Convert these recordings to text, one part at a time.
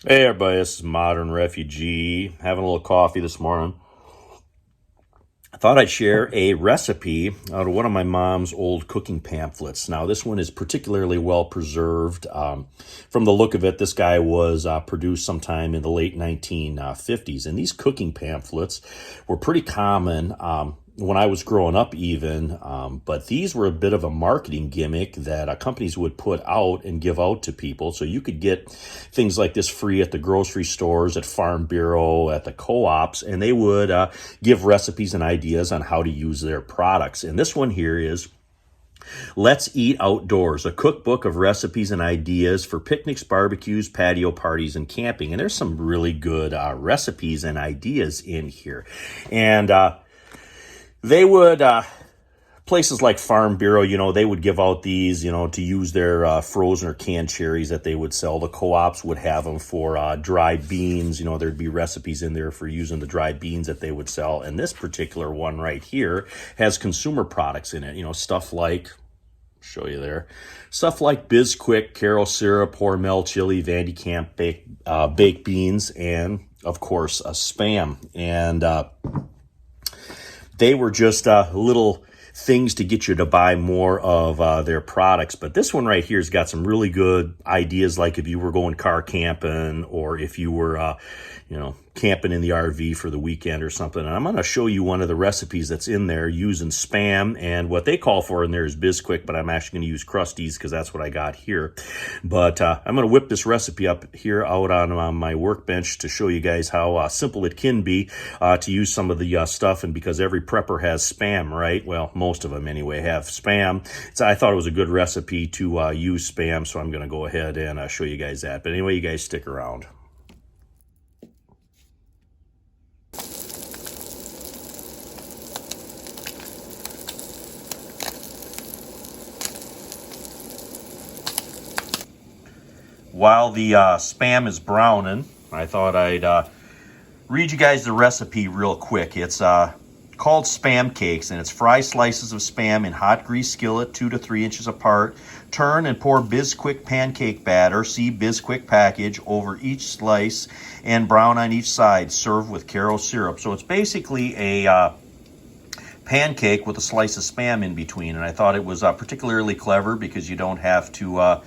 Hey everybody, this is Modern Refugee. Having a little coffee this morning. I thought I'd share a recipe out of one of my mom's old cooking pamphlets. Now, this one is particularly well preserved. From the look of it, this guy was produced sometime in the late 1950s. And these cooking pamphlets were pretty common when I was growing up even, but these were a bit of a marketing gimmick that companies would put out and give out to people. So you could get things like this free at the grocery stores, at Farm Bureau, at the co-ops, and they would give recipes and ideas on how to use their products. And this one here is Let's Eat Outdoors, a cookbook of recipes and ideas for picnics, barbecues, patio parties, and camping. And there's some really good recipes and ideas in here. And they would, places like Farm Bureau, they would give out these, to use their frozen or canned cherries that they would sell. The co-ops would have them for dried beans. There'd be recipes in there for using the dried beans that they would sell. And this particular one right here has consumer products in it, stuff like, show you there, stuff like Bisquick, Karo syrup, Hormel chili, Vandy Camp baked beans, and of course, Spam. And they were just little things to get you to buy more of their products. But this one right here has got some really good ideas, like if you were going car camping or if you were, camping in the RV for the weekend or something. And I'm going to show you one of the recipes that's in there using Spam, and what they call for in there is Bisquick, but I'm actually going to use Krusteaz because that's what I got here. But I'm going to whip this recipe up here out on my workbench to show you guys how simple it can be to use some of the stuff. And because every prepper has Spam, right? Well, most of them anyway have Spam. So I thought it was a good recipe to use Spam, so I'm going to go ahead and show you guys that. But anyway, you guys stick around. While the Spam is browning, I thought I'd read you guys the recipe real quick. It's called Spam Cakes, and it's fry slices of Spam in hot grease skillet 2 to 3 inches apart. Turn and pour Bisquick pancake batter, see Bisquick package, over each slice and brown on each side. Serve with Karo syrup. So it's basically a pancake with a slice of Spam in between, and I thought it was particularly clever because you don't have to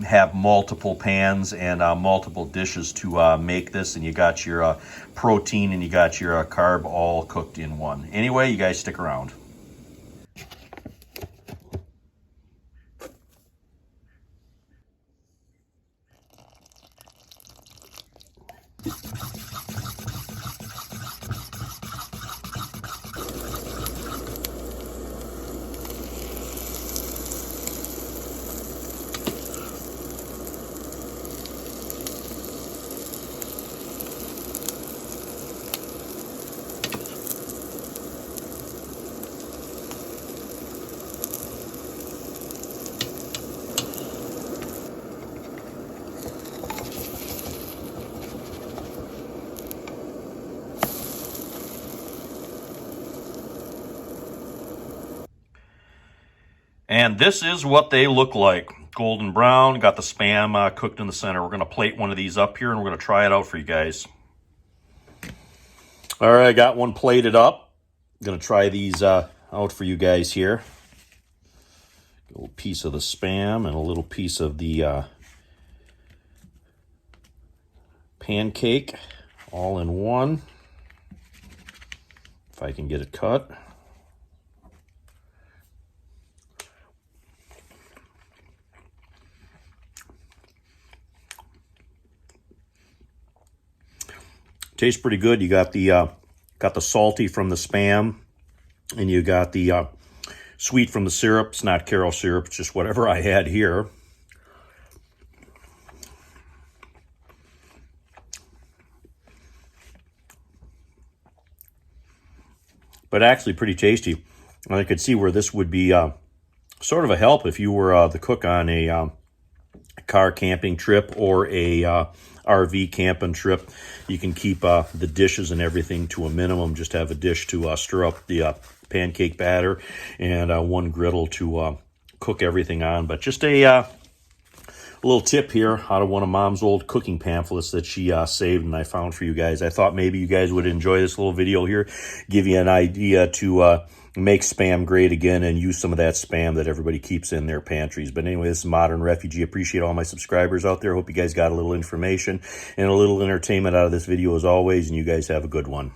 have multiple pans and multiple dishes to make this, and you got your protein and you got your carb all cooked in one. Anyway, you guys stick around. And this is what they look like. Golden brown, got the Spam cooked in the center. We're going to plate one of these up here, and we're going to try it out for you guys. All right, I got one plated up. Going to try these out for you guys here. A little piece of the Spam and a little piece of the pancake all in one. If I can get it cut. Tastes pretty good. You got the salty from the Spam, and you got the sweet from the syrup. It's not Karo syrup, it's just whatever I had here. But actually pretty tasty. And I could see where this would be sort of a help if you were the cook on a car camping trip or a RV camping trip. You can keep the dishes and everything to a minimum. Just have a dish to stir up the pancake batter and one griddle to cook everything on. But just a A little tip here out of one of Mom's old cooking pamphlets that she saved and I found for you guys. I thought maybe you guys would enjoy this little video here, give you an idea to make Spam great again and use some of that Spam that everybody keeps in their pantries. But anyway, this is Modern Refugee. Appreciate all my subscribers out there. Hope you guys got a little information and a little entertainment out of this video as always, and you guys have a good one.